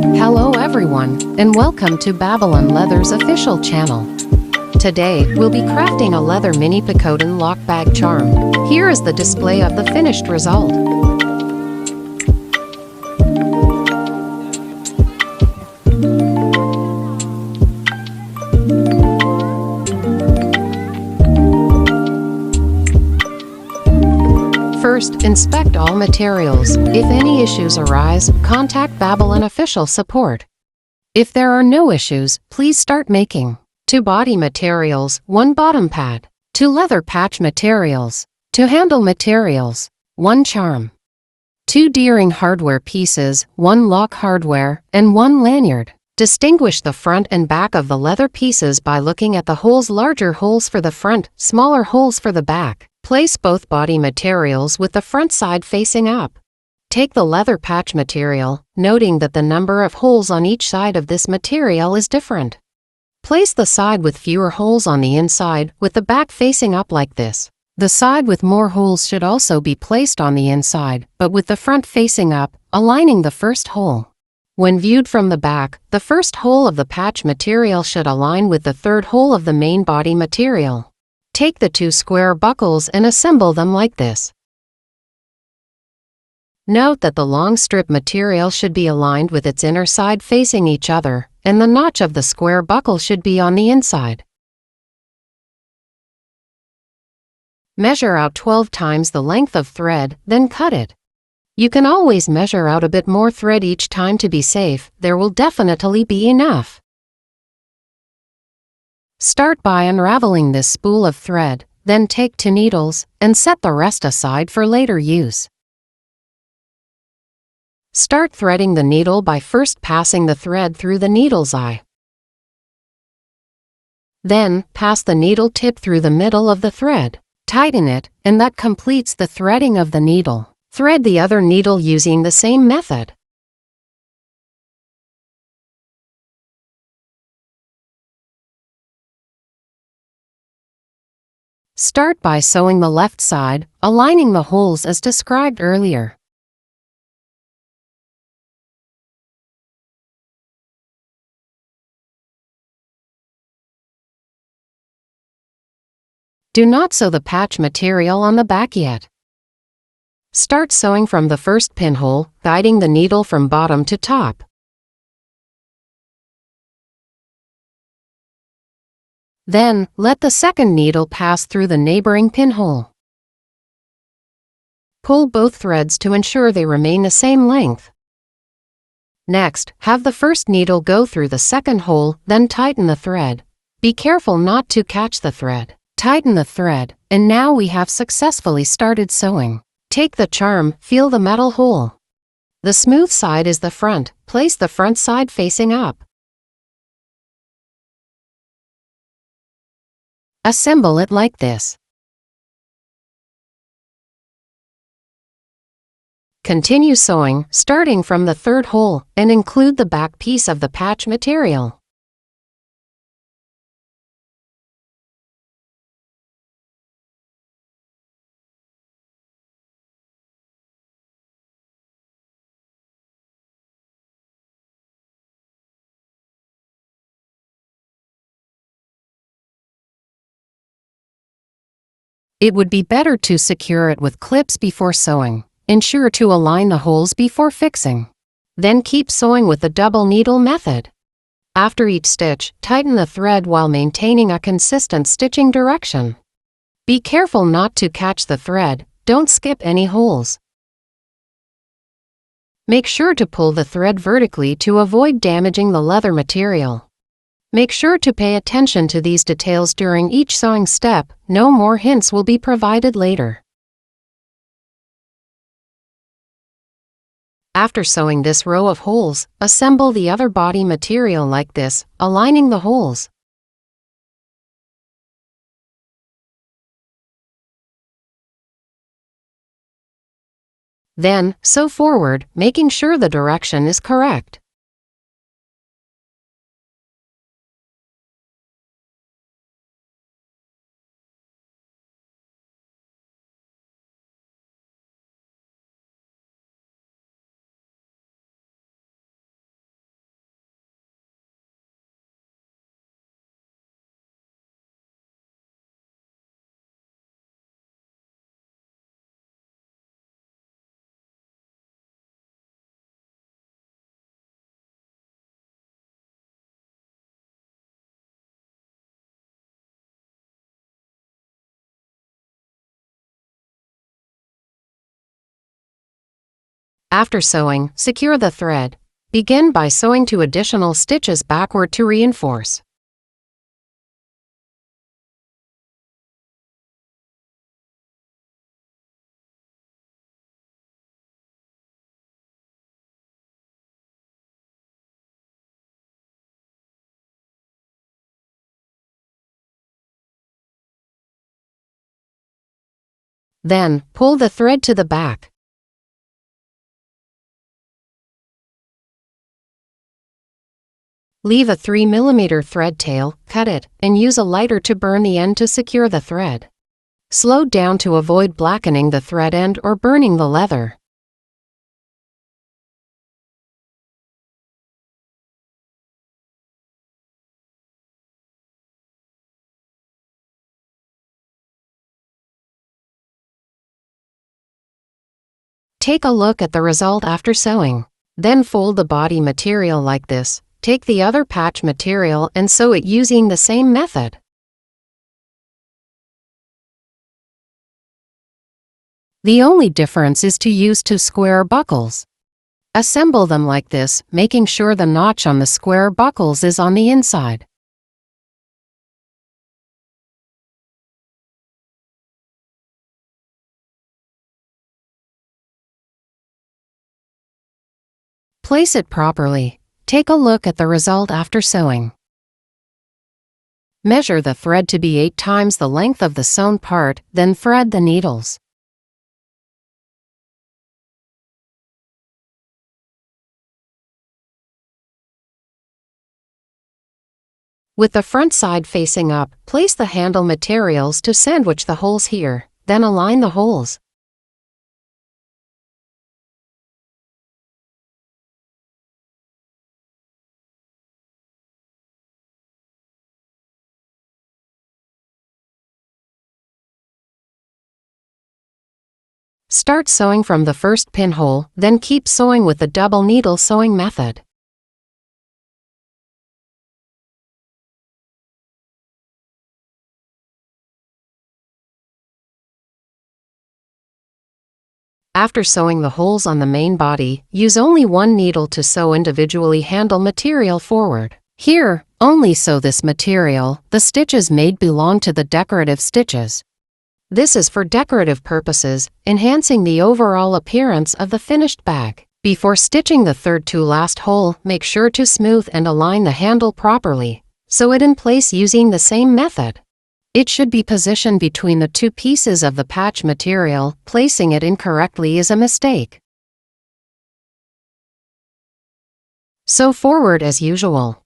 Hello everyone, and welcome to Babylon Leather's official channel. Today, we'll be crafting a leather mini Picotin Lock Bag Charm. Here is the display of the finished result. First, inspect all materials. If any issues arise, contact Babylon official support. If there are no issues, please start making. 2 body materials, 1 bottom pad. 2 leather patch materials. 2 handle materials. 1 charm. 2 D-ring hardware pieces, 1 lock hardware, and 1 lanyard. Distinguish the front and back of the leather pieces by looking at the holes: larger holes for the front, smaller holes for the back. Place both body materials with the front side facing up. Take the leather patch material, noting that the number of holes on each side of this material is different. Place the side with fewer holes on the inside, with the back facing up like this. The side with more holes should also be placed on the inside, but with the front facing up, aligning the first hole. When viewed from the back, the first hole of the patch material should align with the third hole of the main body material. Take the 2 square buckles and assemble them like this. Note that the long strip material should be aligned with its inner side facing each other, and the notch of the square buckle should be on the inside. Measure out 12 times the length of thread, then cut it. You can always measure out a bit more thread each time to be safe. There will definitely be enough. Start by unraveling this spool of thread, then take 2 needles, and set the rest aside for later use. Start threading the needle by first passing the thread through the needle's eye. Then, pass the needle tip through the middle of the thread. Tighten it, and that completes the threading of the needle. Thread the other needle using the same method. Start by sewing the left side, aligning the holes as described earlier. Do not sew the patch material on the back yet. Start sewing from the first pinhole, guiding the needle from bottom to top. Then, let the second needle pass through the neighboring pinhole. Pull both threads to ensure they remain the same length. Next, have the first needle go through the second hole, then tighten the thread. Be careful not to catch the thread. Tighten the thread, and now we have successfully started sewing. Take the charm, feel the metal hole. The smooth side is the front. Place the front side facing up. Assemble it like this. Continue sewing, starting from the third hole, and include the back piece of the patch material. It would be better to secure it with clips before sewing. Ensure to align the holes before fixing. Then keep sewing with the double needle method. After each stitch, tighten the thread while maintaining a consistent stitching direction. Be careful not to catch the thread. Don't skip any holes. Make sure to pull the thread vertically to avoid damaging the leather material. Make sure to pay attention to these details during each sewing step. No more hints will be provided later. After sewing this row of holes, assemble the other body material like this, aligning the holes. Then, sew forward, making sure the direction is correct. After sewing, secure the thread. Begin by sewing 2 additional stitches backward to reinforce. Then, pull the thread to the back. Leave a 3 mm thread tail, cut it, and use a lighter to burn the end to secure the thread. Slow down to avoid blackening the thread end or burning the leather. Take a look at the result after sewing. Then fold the body material like this. Take the other patch material and sew it using the same method. The only difference is to use 2 square buckles. Assemble them like this, making sure the notch on the square buckles is on the inside. Place it properly. Take a look at the result after sewing. Measure the thread to be 8 times the length of the sewn part, then thread the needles. With the front side facing up, place the handle materials to sandwich the holes here, then align the holes. Start sewing from the first pinhole, then keep sewing with the double needle sewing method. After sewing the holes on the main body, use only one needle to sew individually handle material forward. Here, only sew this material. The stitches made belong to the decorative stitches. This is for decorative purposes, enhancing the overall appearance of the finished bag. Before stitching the third to last hole, make sure to smooth and align the handle properly. Sew it in place using the same method. It should be positioned between the 2 pieces of the patch material. Placing it incorrectly is a mistake. Sew forward as usual.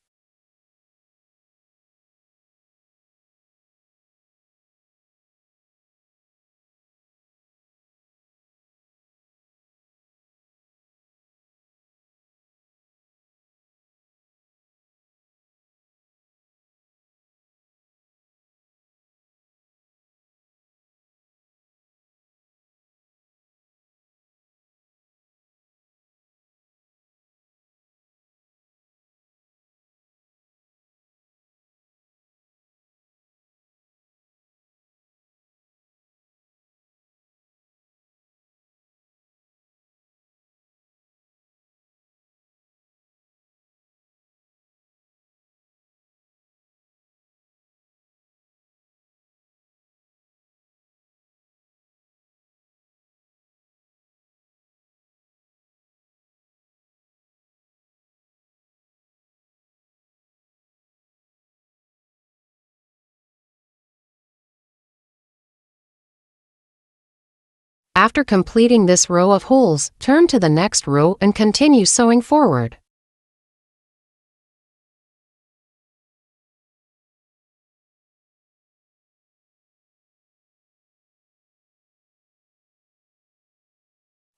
After completing this row of holes, turn to the next row and continue sewing forward.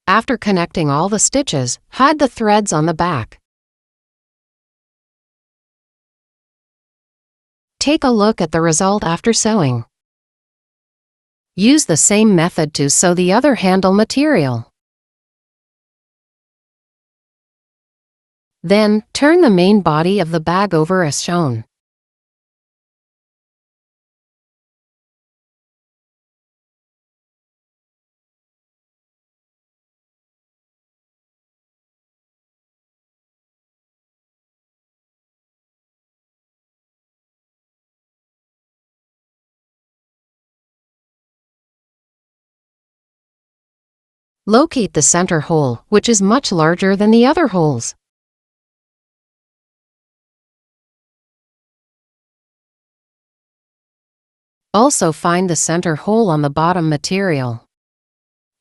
After connecting all the stitches, hide the threads on the back. Take a look at the result after sewing. Use the same method to sew the other handle material. Then, turn the main body of the bag over as shown. Locate the center hole, which is much larger than the other holes. Also find the center hole on the bottom material.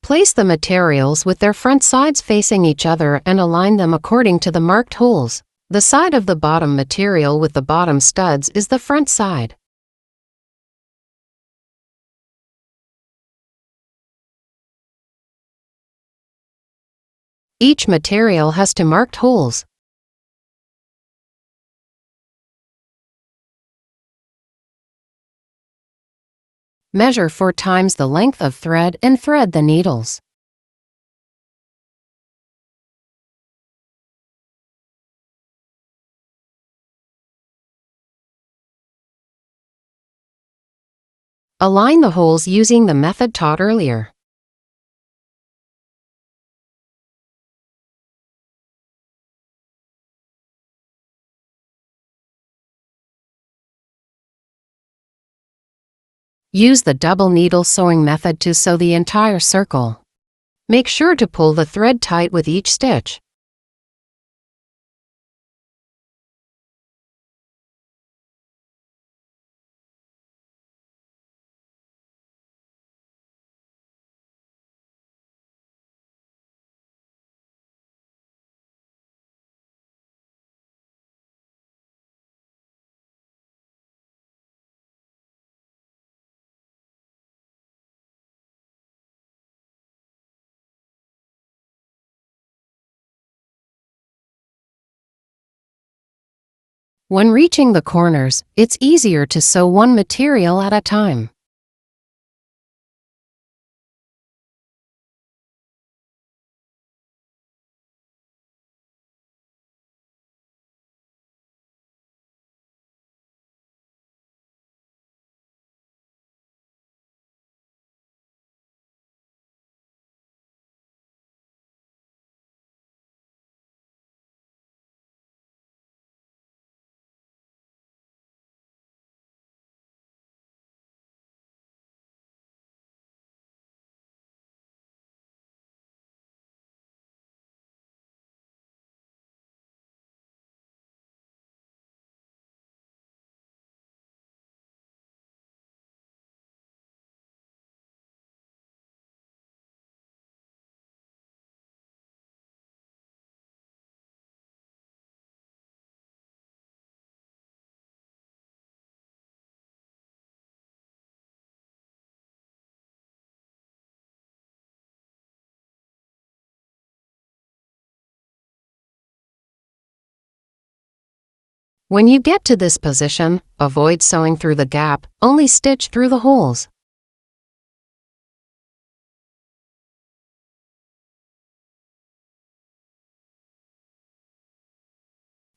Place the materials with their front sides facing each other and align them according to the marked holes. The side of the bottom material with the bottom studs is the front side. Each material has two marked holes. Measure 4 times the length of thread and thread the needles. Align the holes using the method taught earlier. Use the double needle sewing method to sew the entire circle. Make sure to pull the thread tight with each stitch. When reaching the corners, it's easier to sew one material at a time. When you get to this position, avoid sewing through the gap, only stitch through the holes.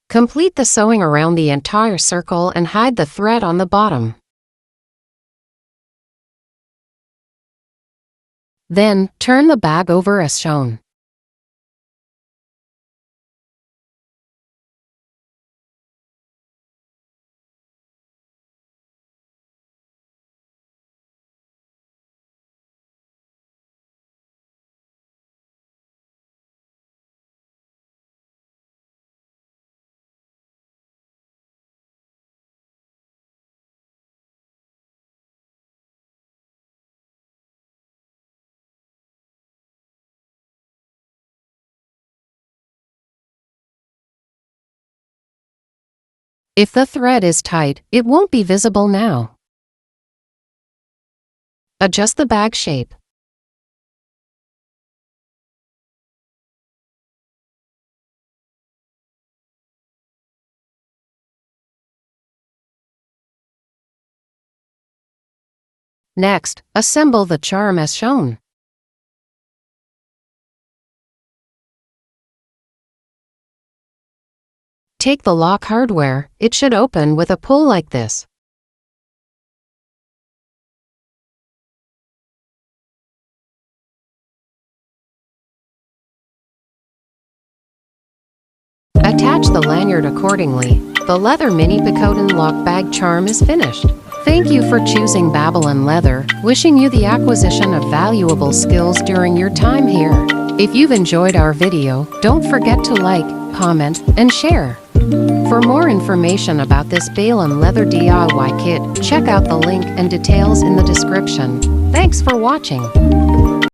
Complete the sewing around the entire circle and hide the thread on the bottom. Then, turn the bag over as shown. If the thread is tight, it won't be visible now. Adjust the bag shape. Next, assemble the charm as shown. Take the lock hardware, it should open with a pull like this. Attach the lanyard accordingly. The leather mini Picotin Lock Bag Charm is finished. Thank you for choosing Babylon Leather, wishing you the acquisition of valuable skills during your time here. If you've enjoyed our video, don't forget to like, comment, and share. For more information about this Babylon Leather DIY kit, check out the link and details in the description. Thanks for watching.